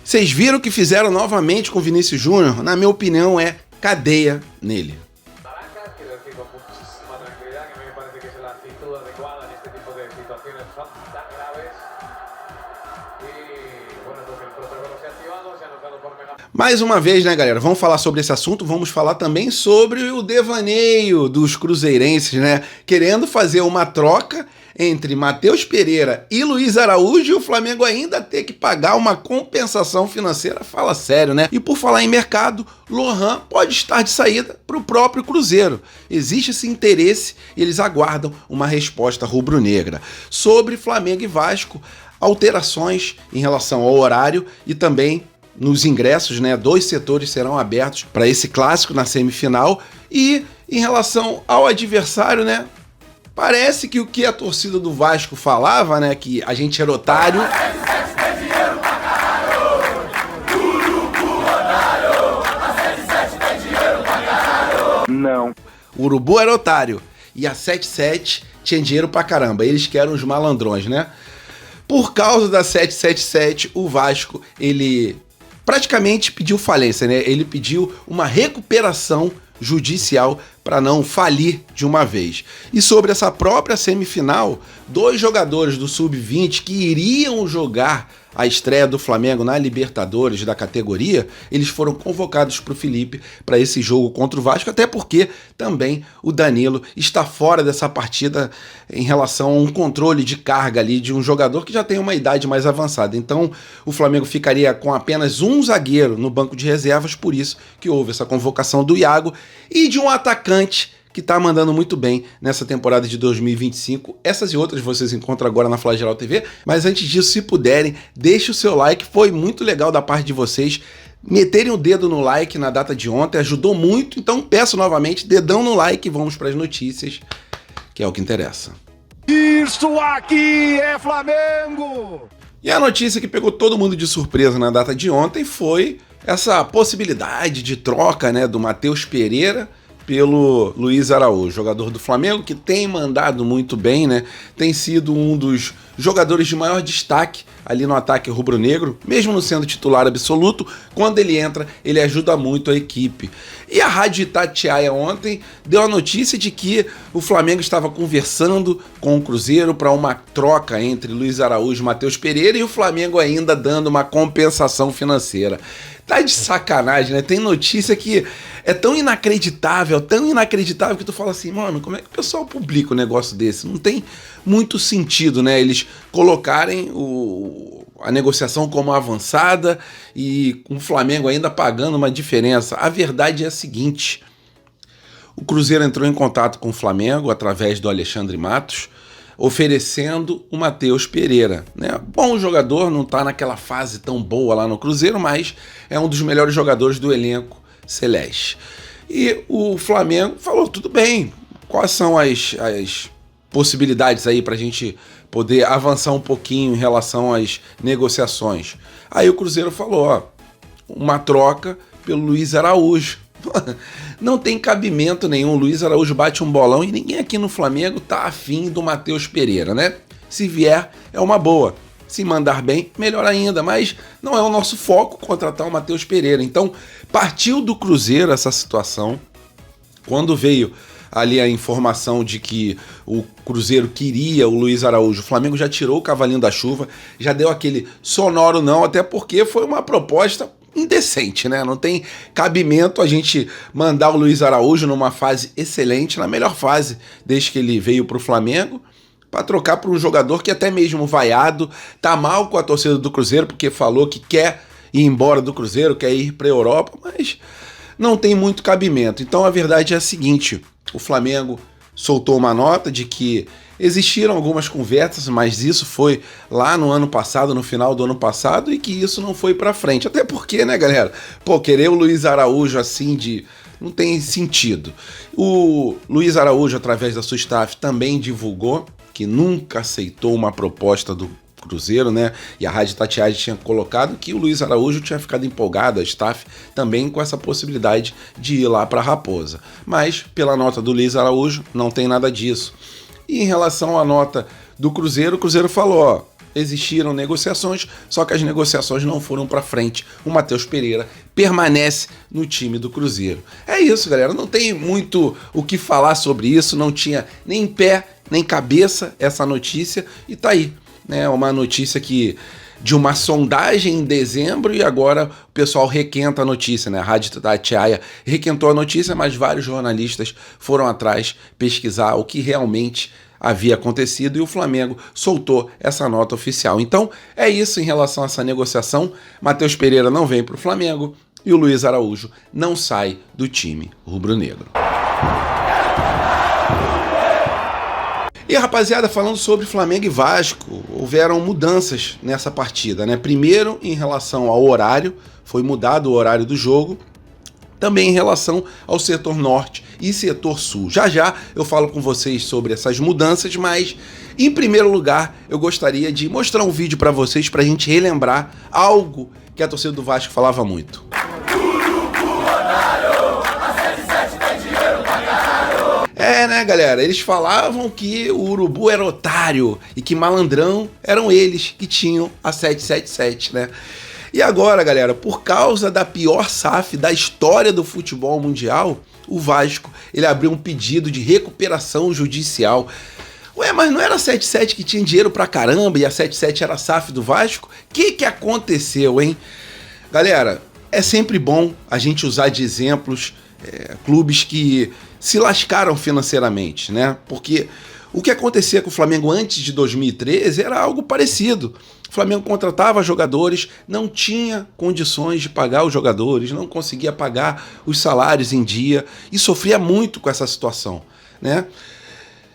Vocês viram o que fizeram novamente com o Vinícius Júnior? Na minha opinião, é cadeia nele. Mais uma vez, né, galera, vamos falar sobre esse assunto, vamos falar também sobre o devaneio dos cruzeirenses, né, querendo fazer uma troca entre Matheus Pereira e Luiz Araújo e o Flamengo ainda ter que pagar uma compensação financeira, fala sério, né? E por falar em mercado, Lohan pode estar de saída para o próprio Cruzeiro. Existe esse interesse e eles aguardam uma resposta rubro-negra. Sobre Flamengo e Vasco, alterações em relação ao horário e também nos ingressos, né? 2 setores serão abertos para esse clássico na semifinal. E em relação ao adversário, né? Parece que o que a torcida do Vasco falava, né? Que a gente era otário. Não. O Urubu era otário. E a 77 tinha dinheiro pra caramba. Eles que eram os malandrões, né? Por causa da 777, o Vasco, ele praticamente pediu falência, né? Ele pediu uma recuperação judicial para não falir de uma vez. E sobre essa própria semifinal, 2 jogadores do Sub-20 que iriam jogar a estreia do Flamengo na Libertadores da categoria, eles foram convocados para o Felipe para esse jogo contra o Vasco, até porque também o Danilo está fora dessa partida em relação a um controle de carga ali de um jogador que já tem uma idade mais avançada. Então o Flamengo ficaria com apenas um zagueiro no banco de reservas, por isso que houve essa convocação do Iago e de um atacante que tá mandando muito bem nessa temporada de 2025. Essas e outras vocês encontram agora na Flageral TV, mas antes disso, se puderem, deixe o seu like, foi muito legal da parte de vocês meterem o dedo no like na data de ontem, ajudou muito, então peço novamente, dedão no like e vamos para as notícias, que é o que interessa. Isso aqui é Flamengo! E a notícia que pegou todo mundo de surpresa na data de ontem foi essa possibilidade de troca, né, do Matheus Pereira pelo Luiz Araújo, jogador do Flamengo que tem mandado muito bem, né? Tem sido um dos jogadores de maior destaque ali no ataque rubro-negro, mesmo não sendo titular absoluto, quando ele entra, ele ajuda muito a equipe. E a Rádio Itatiaia ontem deu a notícia de que o Flamengo estava conversando com o Cruzeiro para uma troca entre Luiz Araújo e Matheus Pereira e o Flamengo ainda dando uma compensação financeira. Tá de sacanagem, né? Tem notícia que é tão inacreditável que tu fala assim, mano, como é que o pessoal publica um negócio desse? Não tem muito sentido, né? Eles colocarem a negociação como avançada e com o Flamengo ainda pagando uma diferença. A verdade é a seguinte, o Cruzeiro entrou em contato com o Flamengo através do Alexandre Matos, oferecendo o Matheus Pereira, né? Bom jogador, não tá naquela fase tão boa lá no Cruzeiro, mas é um dos melhores jogadores do elenco celeste. E o Flamengo falou, tudo bem, quais são as possibilidades aí pra gente poder avançar um pouquinho em relação às negociações? Aí o Cruzeiro falou, ó, uma troca pelo Luiz Araújo. Não tem cabimento nenhum, o Luiz Araújo bate um bolão e ninguém aqui no Flamengo tá afim do Matheus Pereira, né? Se vier, é uma boa. Se mandar bem, melhor ainda, mas não é o nosso foco contratar o Matheus Pereira. Então, partiu do Cruzeiro essa situação. Quando veio ali a informação de que o Cruzeiro queria o Luiz Araújo, o Flamengo já tirou o cavalinho da chuva, já deu aquele sonoro não, até porque foi uma proposta indecente, né? Não tem cabimento a gente mandar o Luiz Araújo numa fase excelente, na melhor fase desde que ele veio pro Flamengo, para trocar por um jogador que até mesmo vaiado, tá mal com a torcida do Cruzeiro, porque falou que quer ir embora do Cruzeiro, quer ir pra Europa, mas não tem muito cabimento. Então a verdade é a seguinte, o Flamengo soltou uma nota de que existiram algumas conversas, mas isso foi lá no ano passado, no final do ano passado, e que isso não foi pra frente. Até porque, né, galera? Pô, querer o Luiz Araújo assim não tem sentido. O Luiz Araújo, através da sua staff, também divulgou que nunca aceitou uma proposta do Cruzeiro, né? E a Rádio Itatiaia tinha colocado que o Luiz Araújo tinha ficado empolgado, a staff também com essa possibilidade de ir lá para Raposa. Mas, pela nota do Luiz Araújo, não tem nada disso. E em relação à nota do Cruzeiro, o Cruzeiro falou, ó, existiram negociações, só que as negociações não foram para frente. O Matheus Pereira permanece no time do Cruzeiro. É isso, galera, não tem muito o que falar sobre isso, não tinha nem pé, nem cabeça essa notícia, e tá aí, né? Uma notícia que de uma sondagem em dezembro e agora o pessoal requenta a notícia, né? A Rádio Itatiaia requentou a notícia, mas vários jornalistas foram atrás pesquisar o que realmente havia acontecido e o Flamengo soltou essa nota oficial. Então é isso em relação a essa negociação. Matheus Pereira não vem para o Flamengo e o Luiz Araújo não sai do time rubro-negro. E rapaziada, falando sobre Flamengo e Vasco, houveram mudanças nessa partida, né? Primeiro, em relação ao horário, foi mudado o horário do jogo. Também em relação ao setor norte e setor sul. Já já eu falo com vocês sobre essas mudanças, mas em primeiro lugar eu gostaria de mostrar um vídeo para vocês para a gente relembrar algo que a torcida do Vasco falava muito. Né, galera? Eles falavam que o Urubu era otário e que malandrão eram eles que tinham a 777, né? E agora, galera, por causa da pior SAF da história do futebol mundial, o Vasco, ele abriu um pedido de recuperação judicial. Ué, mas não era a 77 que tinha dinheiro pra caramba e a 77 era a SAF do Vasco? O que aconteceu, hein? Galera, é sempre bom a gente usar de exemplos clubes que se lascaram financeiramente, né? Porque o que acontecia com o Flamengo antes de 2013 era algo parecido. O Flamengo contratava jogadores, não tinha condições de pagar os jogadores, não conseguia pagar os salários em dia e sofria muito com essa situação, né?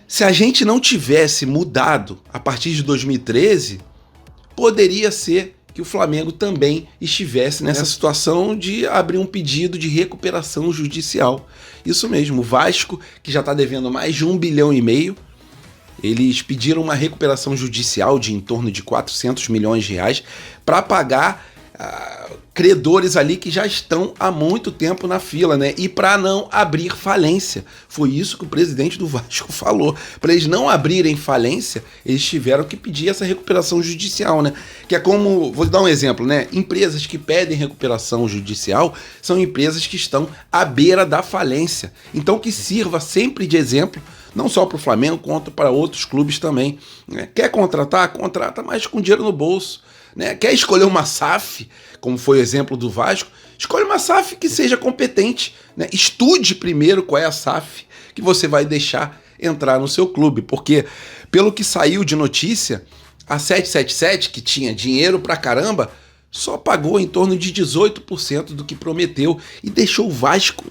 Se a gente não tivesse mudado a partir de 2013, poderia ser que o Flamengo também estivesse nessa situação de abrir um pedido de recuperação judicial. Isso mesmo, o Vasco, que já está devendo mais de 1,5 bilhão, eles pediram uma recuperação judicial de em torno de 400 milhões de reais para pagar credores ali que já estão há muito tempo na fila, né? E para não abrir falência. Foi isso que o presidente do Vasco falou. Para eles não abrirem falência, eles tiveram que pedir essa recuperação judicial, né? Que é como, vou dar um exemplo, né? Empresas que pedem recuperação judicial são empresas que estão à beira da falência. Então que sirva sempre de exemplo, não só para o Flamengo, quanto para outros clubes também, né? Quer contratar? Contrata, mas com dinheiro no bolso, né? Quer escolher uma SAF, como foi o exemplo do Vasco, escolhe uma SAF que seja competente, né? Estude primeiro qual é a SAF que você vai deixar entrar no seu clube, porque pelo que saiu de notícia, a 777, que tinha dinheiro pra caramba, só pagou em torno de 18% do que prometeu e deixou o Vasco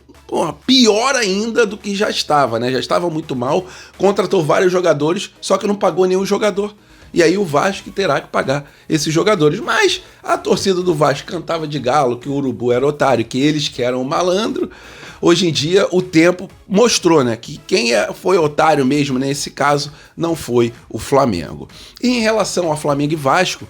pior ainda do que já estava, né? Já estava muito mal, contratou vários jogadores, só que não pagou nenhum jogador. E aí o Vasco terá que pagar esses jogadores. Mas a torcida do Vasco cantava de galo que o Urubu era otário, que eles que eram malandro. Hoje em dia o tempo mostrou, né, que quem foi otário mesmo nesse caso não foi o Flamengo. E em relação ao Flamengo e Vasco,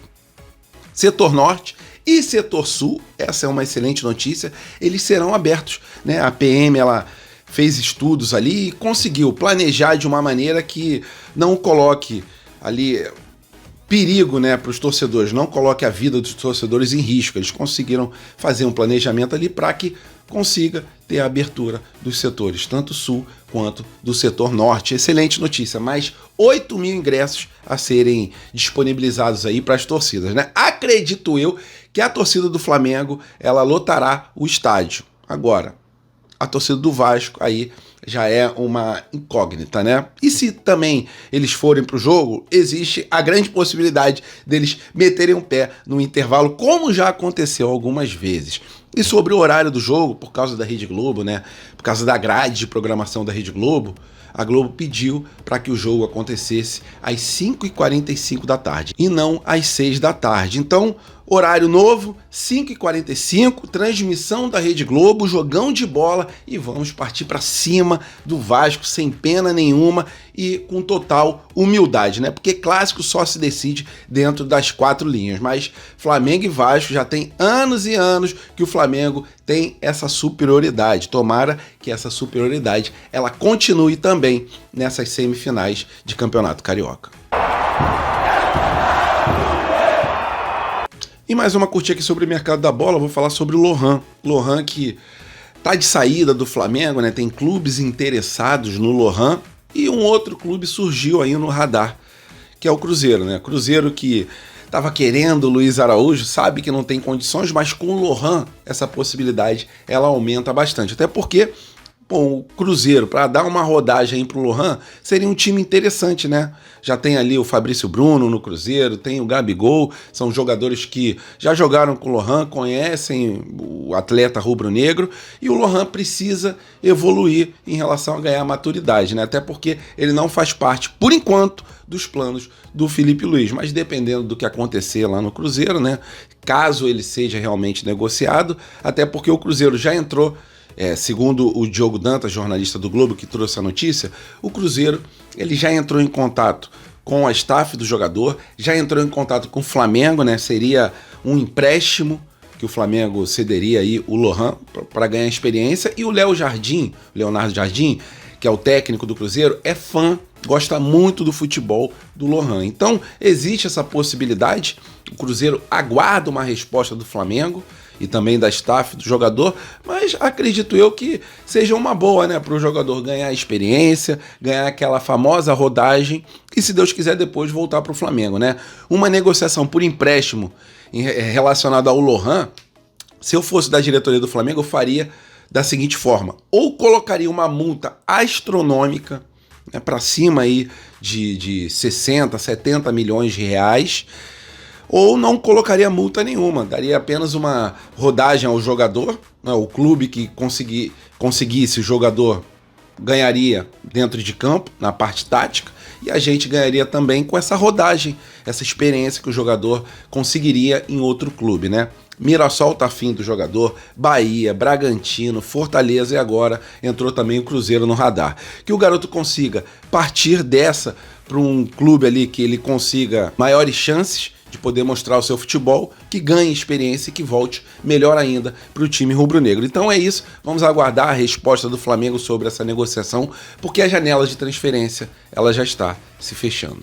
setor norte e setor sul, essa é uma excelente notícia, eles serão abertos, né? A PM, ela fez estudos ali e conseguiu planejar de uma maneira que não coloque ali perigo, né, para os torcedores, não coloque a vida dos torcedores em risco. Eles conseguiram fazer um planejamento ali para que consiga ter a abertura dos setores, tanto sul quanto do setor norte. Excelente notícia, mais 8 mil ingressos a serem disponibilizados aí para as torcidas, né? Acredito eu que a torcida do Flamengo, ela lotará o estádio. Agora, a torcida do Vasco aí já é uma incógnita, né? E se também eles forem pro jogo, existe a grande possibilidade deles meterem um pé no intervalo, como já aconteceu algumas vezes. E sobre o horário do jogo, por causa da Rede Globo, né? Por causa da grade de programação da Rede Globo, a Globo pediu para que o jogo acontecesse às 5h45 da tarde e não às 6 da tarde. Então, horário novo, 5h45, transmissão da Rede Globo, jogão de bola e vamos partir para cima do Vasco sem pena nenhuma e com total humildade, né? Porque clássico só se decide dentro das 4 linhas, mas Flamengo e Vasco já tem anos e anos que o Flamengo tem essa superioridade. Tomara que essa superioridade ela continue também nessas semifinais de Campeonato Carioca. E mais uma curtinha aqui sobre o mercado da bola, vou falar sobre o Lohan. Lohan que tá de saída do Flamengo, né? Tem clubes interessados no Lohan e um outro clube surgiu aí no radar, que é o Cruzeiro, né? Cruzeiro que estava querendo o Luiz Araújo, sabe que não tem condições, mas com o Lohan essa possibilidade ela aumenta bastante. Até porque, bom, o Cruzeiro, para dar uma rodagem aí pro Lohan, seria um time interessante, né? Já tem ali o Fabrício Bruno no Cruzeiro, tem o Gabigol, são jogadores que já jogaram com o Lohan, conhecem o atleta rubro-negro, e o Lohan precisa evoluir em relação a ganhar maturidade, né? Até porque ele não faz parte, por enquanto, dos planos do Felipe Luiz, mas dependendo do que acontecer lá no Cruzeiro, né? Caso ele seja realmente negociado, até porque o Cruzeiro já entrou. Segundo o Diogo Dantas, jornalista do Globo, que trouxe a notícia, o Cruzeiro ele já entrou em contato com a staff do jogador, já entrou em contato com o Flamengo, né? Seria um empréstimo que o Flamengo cederia aí o Lohan para ganhar experiência, e o Leonardo Jardim, que é o técnico do Cruzeiro, é fã, gosta muito do futebol do Lohan. Então existe essa possibilidade, o Cruzeiro aguarda uma resposta do Flamengo e também da staff do jogador, mas acredito eu que seja uma boa, né, para o jogador ganhar experiência, ganhar aquela famosa rodagem e, se Deus quiser, depois voltar para o Flamengo, né? Uma negociação por empréstimo relacionada ao Lohan, se eu fosse da diretoria do Flamengo, eu faria da seguinte forma: ou colocaria uma multa astronômica, né, para cima aí de 60, 70 milhões de reais, ou não colocaria multa nenhuma, daria apenas uma rodagem ao jogador, né? O clube que conseguisse o jogador ganharia dentro de campo, na parte tática, e a gente ganharia também com essa rodagem, essa experiência que o jogador conseguiria em outro clube, né? Mirassol tá afim do jogador, Bahia, Bragantino, Fortaleza, e agora entrou também o Cruzeiro no radar. Que o garoto consiga partir dessa para um clube ali que ele consiga maiores chances de poder mostrar o seu futebol, que ganhe experiência e que volte melhor ainda para o time rubro-negro. Então é isso, vamos aguardar a resposta do Flamengo sobre essa negociação, porque a janela de transferência ela já está se fechando.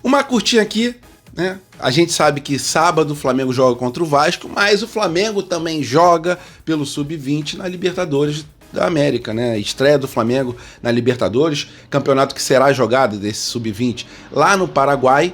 Uma curtinha aqui, né? A gente sabe que sábado o Flamengo joga contra o Vasco, mas o Flamengo também joga pelo Sub-20 na Libertadores da América, né? Estreia do Flamengo na Libertadores, campeonato que será jogado desse Sub-20 lá no Paraguai.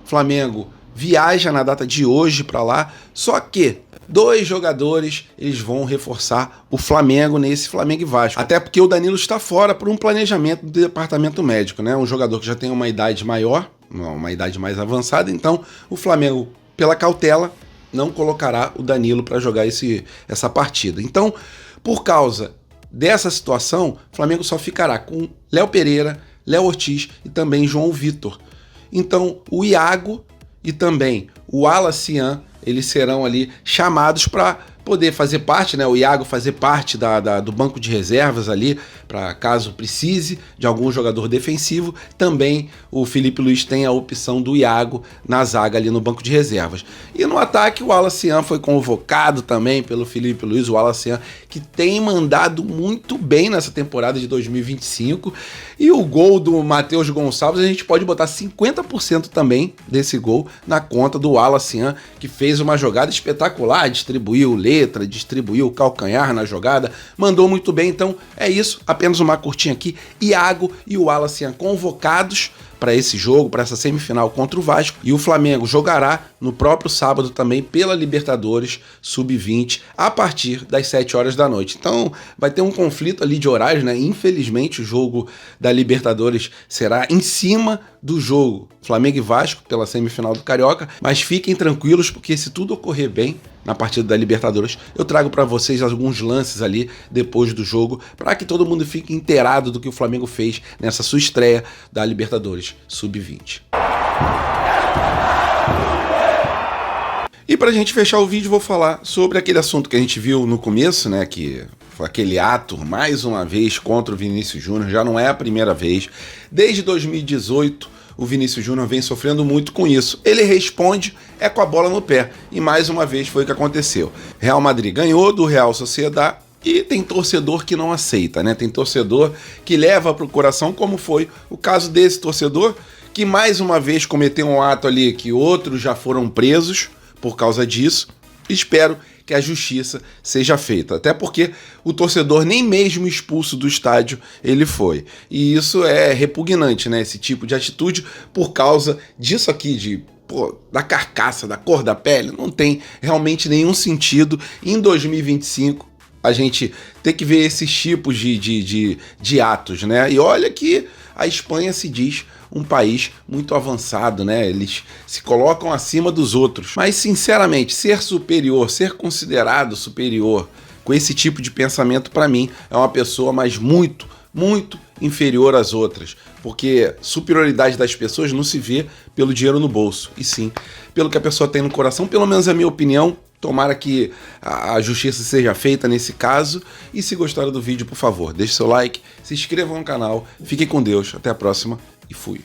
Flamengo viaja na data de hoje para lá, só que 2 jogadores eles vão reforçar o Flamengo nesse Flamengo e Vasco. Até porque o Danilo está fora por um planejamento do departamento médico, né? Um jogador que já tem uma idade maior, uma idade mais avançada, então o Flamengo, pela cautela, não colocará o Danilo para jogar essa partida. Então, por causa dessa situação, o Flamengo só ficará com Léo Pereira, Léo Ortiz e também João Vitor. Então, o Iago e também o Wallace, eles serão ali chamados para poder fazer parte, né? O Iago fazer parte do banco de reservas ali, para caso precise de algum jogador defensivo. Também o Felipe Luiz tem a opção do Iago na zaga ali no banco de reservas. E no ataque, o Wallace foi convocado também pelo Felipe Luiz, o Wallace que tem mandado muito bem nessa temporada de 2025. E o gol do Matheus Gonçalves, a gente pode botar 50% também desse gol na conta do Wallace, que fez uma jogada espetacular, distribuiu letra, distribuiu o calcanhar na jogada, mandou muito bem. Então é isso, apenas uma curtinha aqui. Iago e o Wallace convocados para esse jogo, para essa semifinal contra o Vasco, e o Flamengo jogará no próprio sábado também pela Libertadores Sub-20 a partir das 7 horas da noite. Então vai ter um conflito ali de horários, né? Infelizmente o jogo da Libertadores será em cima do jogo Flamengo e Vasco pela semifinal do Carioca, mas fiquem tranquilos, porque se tudo ocorrer bem na partida da Libertadores, eu trago para vocês alguns lances ali depois do jogo, para que todo mundo fique inteirado do que o Flamengo fez nessa sua estreia da Libertadores Sub-20. E pra gente fechar o vídeo, vou falar sobre aquele assunto que a gente viu no começo, né, que foi aquele ato, mais uma vez, contra o Vinícius Júnior. Já não é a primeira vez. Desde 2018, o Vinícius Júnior vem sofrendo muito com isso. Ele responde com a bola no pé. E mais uma vez foi o que aconteceu. Real Madrid ganhou do Real Sociedad e tem torcedor que não aceita, né? Tem torcedor que leva pro coração, como foi o caso desse torcedor, que mais uma vez cometeu um ato ali que outros já foram presos por causa disso. Espero que a justiça seja feita, até porque o torcedor nem mesmo expulso do estádio ele foi. E isso é repugnante, né? Esse tipo de atitude por causa disso aqui, da carcaça, da cor da pele, não tem realmente nenhum sentido em 2025 a gente ter que ver esses tipos de atos, né? E olha que a Espanha se diz um país muito avançado, né? Eles se colocam acima dos outros. Mas, sinceramente, ser superior, ser considerado superior com esse tipo de pensamento, para mim, é uma pessoa mais muito inferior às outras. Porque superioridade das pessoas não se vê pelo dinheiro no bolso, e sim pelo que a pessoa tem no coração. Pelo menos é a minha opinião. Tomara que a justiça seja feita nesse caso. E se gostaram do vídeo, por favor, deixe seu like, se inscreva no canal. Fiquem com Deus. Até a próxima e fui.